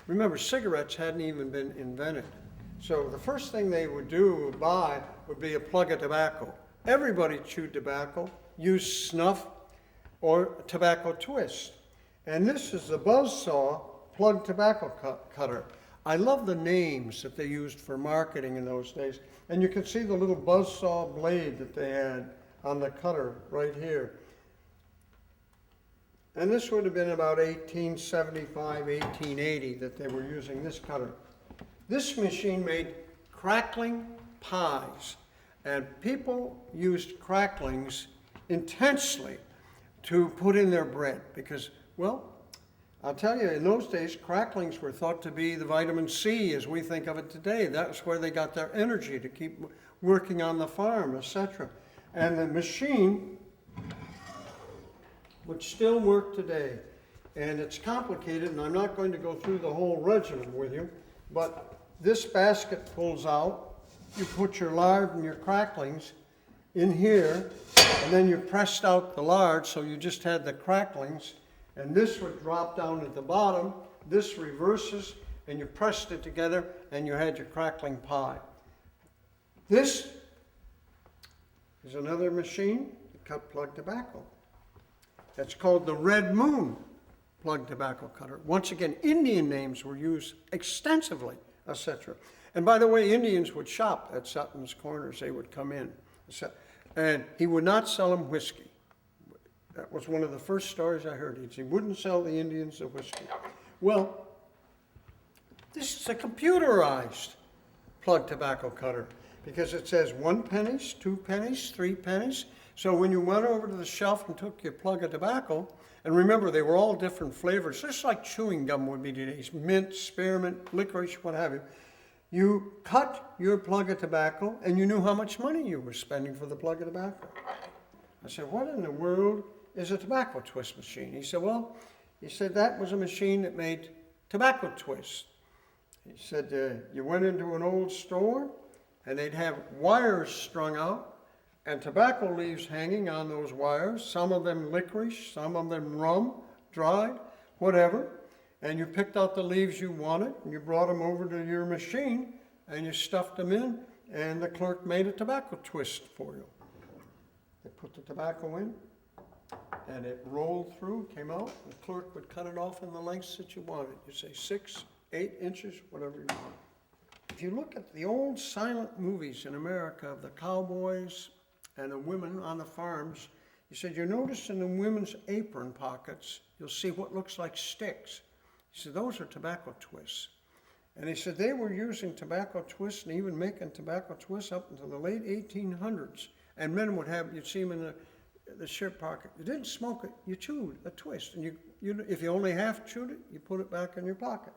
Remember, cigarettes hadn't even been invented. So the first thing they would do, buy, would be a plug of tobacco. Everybody chewed tobacco, used snuff, or tobacco twist. And this is the buzzsaw plug tobacco cutter. I love the names that they used for marketing in those days. And you can see the little buzzsaw blade that they had on the cutter right here. And this would have been about 1875, 1880 that they were using this cutter. This machine made crackling pies. And people used cracklings intensely to put in their bread because, well, I'll tell you, in those days, cracklings were thought to be the vitamin C as we think of it today. That's where they got their energy to keep working on the farm, etc. And the machine would still work today. And it's complicated, and I'm not going to go through the whole regimen with you, but this basket pulls out. You put your lard and your cracklings in here, and then you pressed out the lard, so you just had the cracklings, and this would drop down at the bottom. This reverses, and you pressed it together, and you had your crackling pie. This is another machine to cut plug tobacco. That's called the Red Moon plug tobacco cutter. Once again, Indian names were used extensively, etc. And by the way, Indians would shop at Sutton's Corners. They would come in. And he would not sell them whiskey. That was one of the first stories I heard. He wouldn't sell the Indians the whiskey. Well, this is a computerized plug tobacco cutter because it says 1 penny, 2 pennies, 3 pennies. So when you went over to the shelf and took your plug of tobacco, and remember they were all different flavors, just like chewing gum would be today, mint, spearmint, licorice, what have you. You cut your plug of tobacco and you knew how much money you were spending for the plug of tobacco. I said, what in the world is a tobacco twist machine? He said, well, that was a machine that made tobacco twist. He said, you went into an old store and they'd have wires strung out and tobacco leaves hanging on those wires, some of them licorice, some of them rum, dried, whatever. And you picked out the leaves you wanted, and you brought them over to your machine, and you stuffed them in, and the clerk made a tobacco twist for you. They put the tobacco in, and it rolled through, came out, the clerk would cut it off in the lengths that you wanted. You say 6, 8 inches, whatever you want. If you look at the old silent movies in America of the cowboys and the women on the farms, he said, you notice in the women's apron pockets, you'll see what looks like sticks. He said, those are tobacco twists. And he said they were using tobacco twists and even making tobacco twists up until the late 1800s. And men would have, you'd see them in the shirt pocket. You didn't smoke it, you chewed a twist. And you, if you only half chewed it, you put it back in your pocket.